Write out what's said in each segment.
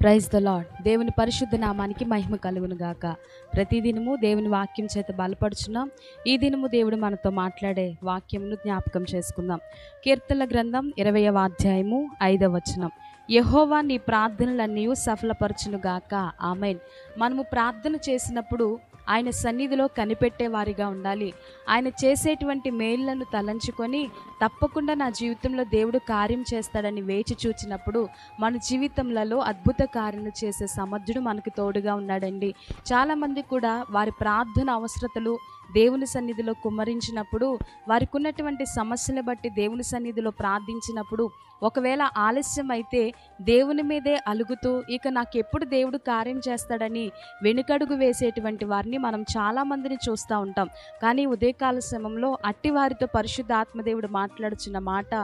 Praise the lord. దేవుని పరిశుద్ధ నామానికి మహిమ కలుగును గాక. ప్రతిదినము దేవుని వాక్యం చేత బలపడుచున్నాం. ఈ దినము దేవుడు మనతో మాట్లాడే వాక్యమును జ్ఞాపకం చేసుకుందాం. కీర్తనల గ్రంథం 20వ అధ్యాయము 5వ వచనం. యెహోవా నీ ప్రార్థనలన్నీ సఫలపరచును గాక. ఆమేన్. మనము ప్రార్థన చేసినప్పుడు ఆయన సన్నిధిలో కనిపెట్టేవారిగా ఉండాలి. ఆయన చేసేటువంటి మేలులను తలంచుకొని తప్పకుండా నా జీవితంలో దేవుడు కార్యం చేస్తాడని వేచి చూచినప్పుడు మన జీవితంలో అద్భుత కార్యాలు చేసే సమర్థుడు మనకు తోడుగా ఉన్నాడండి. చాలామంది కూడా వారి ప్రార్థన అవసరతలు దేవుని సన్నిధిలో కుమ్మరించినప్పుడు, వారికి ఉన్నటువంటి సమస్యలు బట్టి దేవుని సన్నిధిలో ప్రార్థించినప్పుడు ఒకవేళ ఆలస్యం అయితే దేవుని మీదే అలుగుతూ ఇక నాకు ఎప్పుడు దేవుడు కార్యం చేస్తాడని వెనుకడుగు వేసేటువంటి వారిని మనం చాలామందిని చూస్తూ ఉంటాం. కానీ ఉదయకాల సమయంలో అట్టి వారితో పరిశుద్ధ ఆత్మదేవుడు మాట్లాడుచున్న మాట,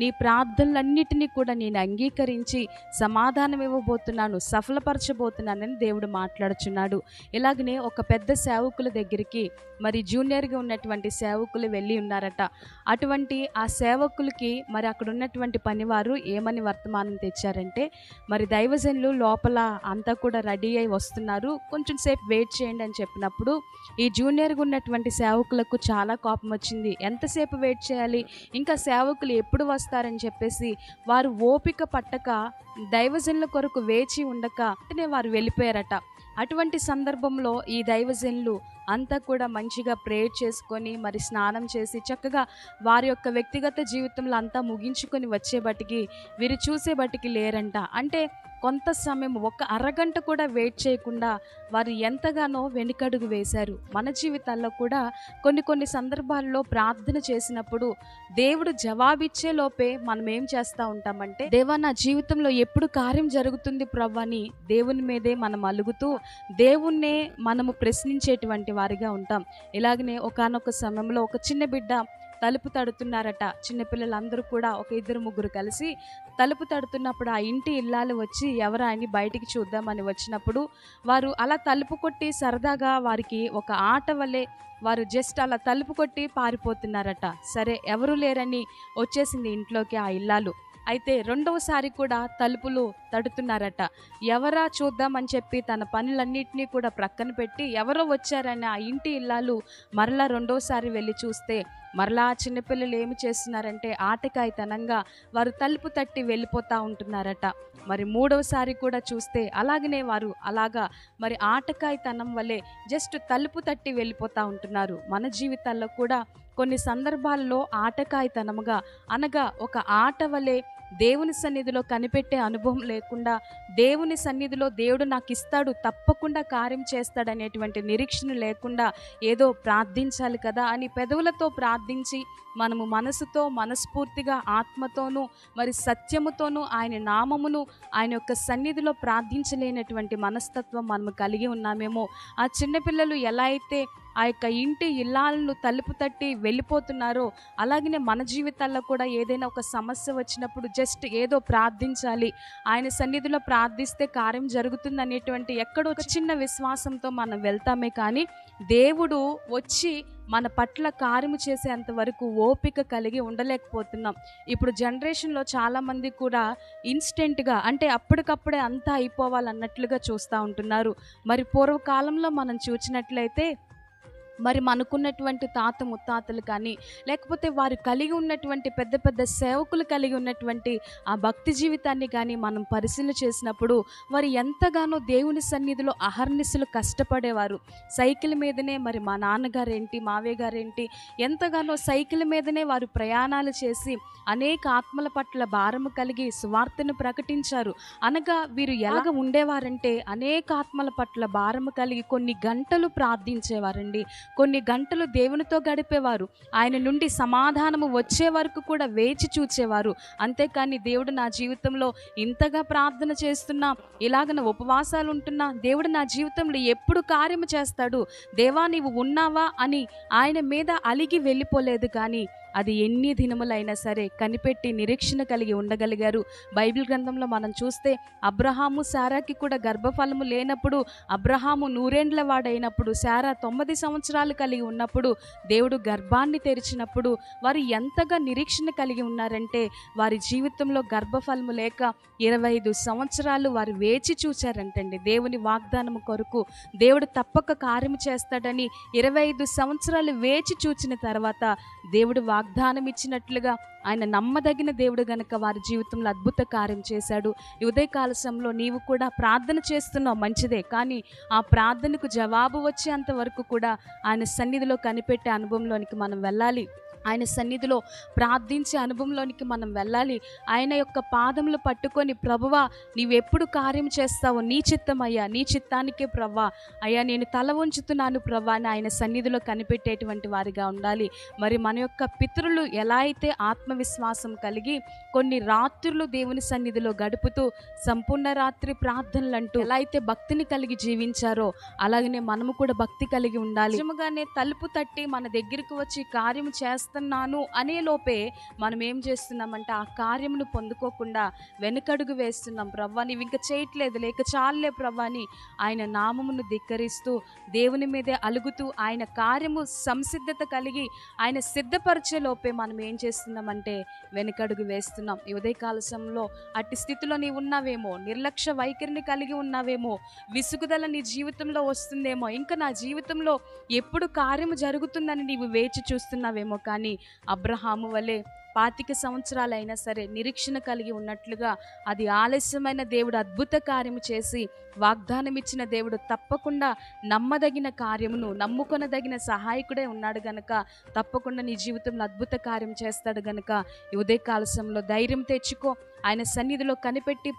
నీ ప్రార్థనలన్నిటినీ కూడా నేను అంగీకరించి సమాధానం ఇవ్వబోతున్నాను, సఫలపరచబోతున్నానని దేవుడు మాట్లాడుచున్నాడు. ఇలాగనే ఒక పెద్ద సేవకుల దగ్గరికి మరి జూనియర్గా ఉన్నటువంటి సేవకులు వెళ్ళి ఉన్నారట. అటువంటి ఆ సేవకులకి మరి అక్కడ ఉన్నటువంటి పనివారు ఏమని వర్తమానం తెచ్చారంటే, మరి దైవజనులు లోపల అంతా కూడా రెడీ అయి వస్తున్నారు, కొంచెం సేపు వెయిట్ చేయండి అని చెప్పినప్పుడు ఈ జూనియర్గా ఉన్నటువంటి సేవకులకు చాలా కోపం వచ్చింది. ఎంతసేపు వెయిట్ చేయాలి, ఇంకా సేవకులు ఎప్పుడు వస్తారని చెప్పేసి వారు ఓపిక పట్టక దైవజనుల కొరకు వేచి ఉండక వారు వెళ్ళిపోయారట. అటువంటి సందర్భంలో ఈ దైవజనులు అంతా కూడా మంచిగా ప్రేయర్ చేసుకొని మరి స్నానం చేసి చక్కగా వారి యొక్క వ్యక్తిగత జీవితంలో అంతా ముగించుకొని వచ్చేబట్టికి వీరు చూసేబట్టికి లేరంట. అంటే కొంత సమయం ఒక అరగంట కూడా వెయిట్ చేయకుండా వారు ఎంతగానో వెనుకడుగు వేశారు. మన జీవితాల్లో కూడా కొన్ని సందర్భాల్లో ప్రార్థన చేసినప్పుడు దేవుడు జవాబిచ్చే లోపే మనం ఏం చేస్తూ ఉంటామంటే, దేవా నా జీవితంలో ఎప్పుడు కార్యం జరుగుతుంది ప్రభు అని దేవుని మీదే మనం అలుగుతూ దేవుణ్ణే మనము ప్రశ్నించేటువంటి వారిగా ఉంటాం. ఇలాగనే ఒకానొక సమయంలో ఒక చిన్న బిడ్డ తలుపు తడుతున్నారట. చిన్నపిల్లలందరూ కూడా ఒక 2-3 కలిసి తలుపు తడుతున్నప్పుడు ఆ ఇంటి ఇల్లాలు వచ్చి ఎవరా అని బయటికి చూద్దామని వచ్చినప్పుడు వారు అలా తలుపు కొట్టి సరదాగా వారికి ఒక ఆట వల్లే వారు జస్ట్ అలా తలుపు కొట్టి పారిపోతున్నారట. సరే ఎవరు లేరని వచ్చేసింది ఇంట్లోకి ఆ ఇల్లాలు. అయితే రెండవసారి కూడా తలుపులు తడుతున్నారట. ఎవరా చూద్దామని చెప్పి తన పనులన్నింటినీ కూడా ప్రక్కన పెట్టి ఎవరో వచ్చారని ఆ ఇంటి ఇల్లాలు మరలా రెండోసారి వెళ్ళి చూస్తే మరలా చిన్నపిల్లలు ఏమి చేస్తున్నారంటే ఆటకాయితనంగా వారు తలుపు తట్టి వెళ్ళిపోతూ ఉంటున్నారట. మరి మూడవసారి కూడా చూస్తే అలాగనే వారు అలాగా మరి ఆటకాయితనం వల్లే జస్ట్ తలుపు తట్టి వెళ్ళిపోతూ ఉంటున్నారు. మన జీవితాల్లో కూడా కొన్ని సందర్భాల్లో ఆటకాయితనముగా అనగా ఒక ఆట వలె దేవుని సన్నిధిలో కనిపెట్టే అనుభవం లేకుండా దేవుని సన్నిధిలో దేవుడు నాకు ఇస్తాడు, తప్పకుండా కార్యం చేస్తాడనేటువంటి నిరీక్షణ లేకుండా ఏదో ప్రార్థించాలి కదా అని పెదవులతో ప్రార్థించి మనము మనసుతో మనస్ఫూర్తిగా ఆత్మతోనూ మరి సత్యముతోనూ ఆయన నామమును ఆయన యొక్క సన్నిధిలో ప్రార్థించలేనటువంటి మనస్తత్వం మనము కలిగి ఉన్నామేమో. ఆ చిన్నపిల్లలు ఎలా అయితే ఆ యొక్క ఇంటి ఇల్లాలను తలుపు తట్టి వెళ్ళిపోతున్నారో అలాగనే మన జీవితాల్లో కూడా ఏదైనా ఒక సమస్య వచ్చినప్పుడు జస్ట్ ఏదో ప్రార్థించాలి, ఆయన సన్నిధిలో ప్రార్థిస్తే కార్యం జరుగుతుంది అనేటువంటి ఎక్కడో ఒక చిన్న విశ్వాసంతో మనం వెళ్తామే కానీ దేవుడు వచ్చి మన పట్ల కార్యము చేసేంత వరకు ఓపిక కలిగి ఉండలేకపోతున్నాం. ఇప్పుడు జనరేషన్లో చాలామంది కూడా ఇన్స్టెంట్గా అంటే అప్పటికప్పుడే అంతా అయిపోవాలన్నట్లుగా చూస్తూ ఉంటున్నారు. మరి పూర్వకాలంలో మనం చూసినట్లయితే మరి మనకున్నటువంటి తాత ముత్తాతలు కానీ లేకపోతే వారు కలిగి ఉన్నటువంటి పెద్ద పెద్ద సేవకులు కలిగి ఉన్నటువంటి ఆ భక్తి జీవితాన్ని కానీ మనం పరిశీలన చేసినప్పుడు వారు ఎంతగానో దేవుని సన్నిధిలో అహర్నిశలు కష్టపడేవారు. సైకిల్ మీదనే మరి మా నాన్నగారేంటి మావయ్య గారేంటి ఎంతగానో సైకిల్ మీదనే వారు ప్రయాణాలు చేసి అనేక ఆత్మల పట్ల భారము కలిగి సువార్తను ప్రకటించారు. అనగా వీరు ఎలాగ ఉండేవారంటే అనేక ఆత్మల పట్ల భారము కలిగి కొన్ని గంటలు ప్రార్థించేవారండి, కొన్ని గంటలు దేవునితో గడిపేవారు. ఆయన నుండి సమాధానము వచ్చే వరకు కూడా వేచి చూచేవారు. అంతేకాని దేవుడు నా జీవితంలో ఇంతగా ప్రార్థన చేస్తున్నా, ఇలాగన ఉపవాసాలు ఉంటున్నా, దేవుడు నా జీవితంలో ఎప్పుడు కార్యము చేస్తాడు, దేవా నీవు ఉన్నావా అని ఆయన మీద అలిగి వెళ్ళిపోలేదు. కానీ అది ఎన్ని దినములైనా సరే కనిపెట్టి నిరీక్షణ కలిగి ఉండగలిగారు. బైబిల్ గ్రంథంలో మనం చూస్తే అబ్రహాము శారాకి కూడా గర్భఫలము లేనప్పుడు, అబ్రహాము 100 వాడైనప్పుడు, శారా 9 సంవత్సరాలు కలిగి ఉన్నప్పుడు దేవుడు గర్భాన్ని తెరిచినప్పుడు వారు ఎంతగా నిరీక్షణ కలిగి ఉన్నారంటే వారి జీవితంలో గర్భఫలము లేక 25 సంవత్సరాలు వారు వేచి చూచారంటండి దేవుని వాగ్దానము కొరకు. దేవుడు తప్పక కార్యము చేస్తాడని 25 సంవత్సరాలు వేచి చూచిన తర్వాత దేవుడు వాగ్దానం ఇచ్చినట్లుగా ఆయన నమ్మదగిన దేవుడు గనుక వారి జీవితంలో అద్భుత కార్యం చేశాడు. ఈ ఉదయకాల సమయంలో నీవు కూడా ప్రార్థన చేస్తున్నావు, మంచిదే. కానీ ఆ ప్రార్థనకు జవాబు వచ్చేంత వరకు కూడా ఆయన సన్నిధిలో కనిపెట్టే అనుభవంలోనికి మనం వెళ్ళాలి. ఆయన సన్నిధిలో ప్రార్థించే అనుభవంలోనికి మనం వెళ్ళాలి. ఆయన యొక్క పాదములు పట్టుకొని, ప్రభువా నీవెప్పుడు కార్యం చేస్తావో, నీ చిత్తమయ్యా, నీ చిత్తానికే ప్రభా, అయ్యా నేను తల ఉంచుతున్నాను ప్రభా అని ఆయన సన్నిధిలో కనిపెట్టేటువంటి వారిగా ఉండాలి. మరి మన యొక్క పితరులు ఎలా అయితే ఆత్మవిశ్వాసం కలిగి కొన్ని రాత్రులు దేవుని సన్నిధిలో గడుపుతూ సంపూర్ణ రాత్రి ప్రార్థనలు అంటూ ఎలా అయితే భక్తిని కలిగి జీవించారో అలాగనే మనము కూడా భక్తి కలిగి ఉండాలి. నిజముగానే తలుపు తట్టి మన దగ్గరికి వచ్చి కార్యం చేస్తున్నాను అనే లోపే మనం ఏం చేస్తున్నామంటే ఆ కార్యమును పొందుకోకుండా వెనుకడుగు వేస్తున్నాం. ప్రవ్వా నీవు ఇంకా చేయట్లేదు, లేక చాలులే ప్రవ్వా అని ఆయన నామమును ధిక్కరిస్తూ దేవుని మీదే అలుగుతూ ఆయన కార్యము సంసిద్ధత కలిగి ఆయన సిద్ధపరిచే లోపే మనం ఏం చేస్తున్నామంటే వెనుకడుగు వేస్తున్నాం. ఈ ఉదయకాల సమయంలో అట్టి స్థితిలో నీవు ఉన్నావేమో, నిర్లక్ష్య వైఖరిని కలిగి ఉన్నావేమో, విసుగుదల నీ జీవితంలో వస్తుందేమో, ఇంకా నా జీవితంలో ఎప్పుడు కార్యము జరుగుతుందని నీవు వేచి చూస్తున్నావేమో. కానీ అబ్రహాము వలె 25 సంవత్సరాలైనా సరే నిరీక్షణ కలిగి ఉన్నట్లుగా అది ఆలస్యమైన దేవుడు అద్భుత కార్యము చేసి వాగ్దానం ఇచ్చిన దేవుడు తప్పకుండా నమ్మదగిన కార్యమును నమ్ముకొనదగిన సహాయకుడే ఉన్నాడు గనక తప్పకుండా నీ జీవితంలో అద్భుత కార్యం చేస్తాడు గనక ఈ ఉదయకాల సమయంలో ధైర్యం తెచ్చుకో. ఆయన సన్నిధిలో కనిపెట్టి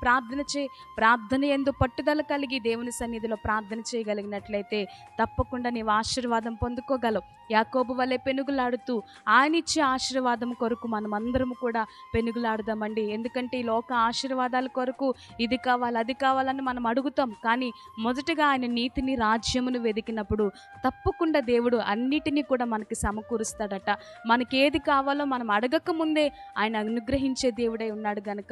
ప్రార్థన యందు పట్టుదల కలిగి దేవుని సన్నిధిలో ప్రార్థన చేయగలిగినట్లయితే తప్పకుండా నీవు ఆశీర్వాదం పొందుకోగలవు. యాకోబు వలె పెనుగులాడుతూ ఆయన ఇచ్చే ఆశీర్వాదం కొరకు మనం అందరం కూడా పెనుగులాడదామండి. ఎందుకంటే ఈ లోక ఆశీర్వాదాల కొరకు ఇది కావాలి అది కావాలని మనం అడుగుతాం. కానీ మొదటగా ఆయన నీతిని రాజ్యమును వెతికినప్పుడు తప్పకుండా దేవుడు అన్నిటినీ కూడా మనకి సమకూరుస్తాడట. మనకి ఏది కావాలో మనం అడగక ముందే ఆయన అనుగ్రహించే దేవుడై ఉన్నాడు గనక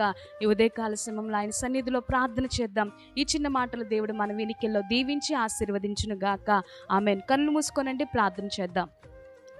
ఈ ఉదయకాల సమయంలో ఆయన సన్నిధిలో ప్రార్థన చేద్దాం. ఈ చిన్న మాటలు దేవుడు మన వినికిల్లో దీవించి ఆశీర్వదించును గాక. ఆమేన్. కన్నులు మూసుకోనండి, ప్రార్థన చేద్దాం.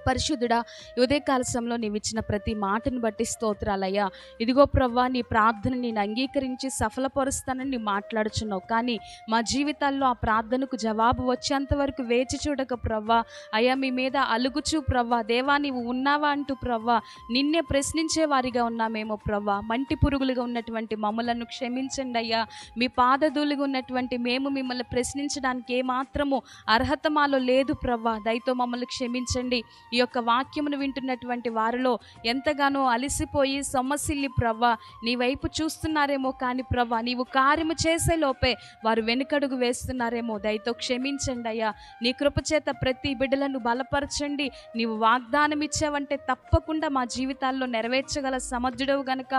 పరిశుద్ధుడా, ఉదయకాల సమయంలో నీవు ఇచ్చిన ప్రతి మాటను బట్టి స్తోత్రాలయ్యా. ఇదిగో ప్రవ్వా నీ ప్రార్థన నేను అంగీకరించి సఫలపరుస్తానని నీ మాట్లాడుచున్నావు. కానీ మా జీవితాల్లో ఆ ప్రార్థనకు జవాబు వచ్చేంత వరకు వేచి చూడక ప్రవ్వా అయ్యా మీ మీద అలుగుచూ ప్రవ్వా దేవా నీవు ఉన్నావా అంటూ ప్రవ్వా నిన్నే ప్రశ్నించే వారిగా ఉన్నామేమో ప్రవ్వా. మంటి పురుగులుగా ఉన్నటువంటి మమ్మలను క్షమించండి అయ్యా. మీ పాదధూళిగా ఉన్నటువంటి మేము మిమ్మల్ని ప్రశ్నించడానికి ఏమాత్రము అర్హత మాలో లేదు ప్రవ్వా. దయతో మమ్మల్ని క్షమించండి. ఈ యొక్క వాక్యమును వింటున్నటువంటి వారిలో ఎంతగానో అలసిపోయి సొమ్మసిల్లి ప్రవ్వా నీ వైపు చూస్తున్నారేమో, కానీ ప్రవ్వా నీవు కార్యము చేసే లోపే వారు వెనుకడుగు వేస్తున్నారేమో. దయతో క్షమించండి అయ్యా. నీ కృపచేత ప్రతి బిడ్డలను బలపరచండి. నీవు వాగ్దానం ఇచ్చావంటే తప్పకుండా మా జీవితాల్లో నెరవేర్చగల సమర్థుడవు గనుక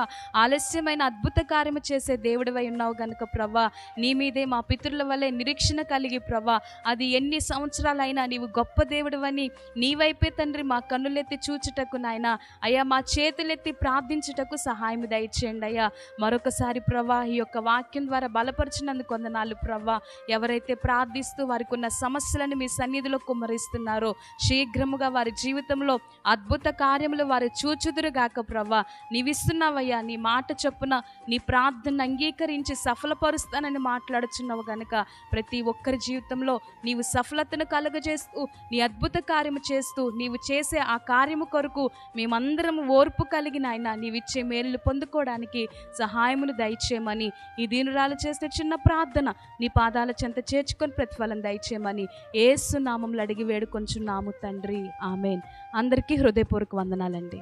ఆలస్యమైన అద్భుత కార్యము చేసే దేవుడివై ఉన్నావు గనుక ప్రవ్వా నీ మీదే మా పితరుల వలె నిరీక్షణ కలిగి ప్రవ్వా అది ఎన్ని సంవత్సరాలైనా నీవు గొప్ప దేవుడివని నీ వైపే తండ్రి మా కన్నులెత్తి చూచుటకు నాయన అయ్యా మా చేతులెత్తి ప్రార్థించుటకు సహాయం దయచేయండి అయ్యా. మరొకసారి ప్రవ్వా ఈ యొక్క వాక్యం ద్వారా బలపరిచినందుకు వందనాలు ప్రవ్వా. ఎవరైతే ప్రార్థిస్తూ వారికి ఉన్న సమస్యలను మీ సన్నిధిలో కుమ్మరిస్తున్నారో శీఘ్రముగా వారి జీవితంలో అద్భుత కార్యములు వారు చూచుదురుగాక ప్రవ్వా. నీవిస్తున్నావయ్యా. నీ మాట చొప్పున నీ ప్రార్థన అంగీకరించి సఫలపరుస్తానని మాట్లాడుచున్నావు గనుక ప్రతి ఒక్కరి జీవితంలో నీవు సఫలతను కలుగజేస్తూ నీ అద్భుత కార్యము చేస్తూ నీవు చేసే ఆ కార్యము కొరకు మేమందరం ఓర్పు కలిగిన ఆయన నీవిచ్చే మేలులు పొందుకోవడానికి సహాయమును దయచేయమని ఈ దీనురాలు చేసే చిన్న ప్రార్థన నీ పాదాల చెంత చేర్చుకొని ప్రతిఫలం దయచేయమని యేసు నామములో అడిగి వేడుకొంచున్నాము తండ్రి. ఆమేన్. అందరికీ హృదయపూర్వక వందనాలండి.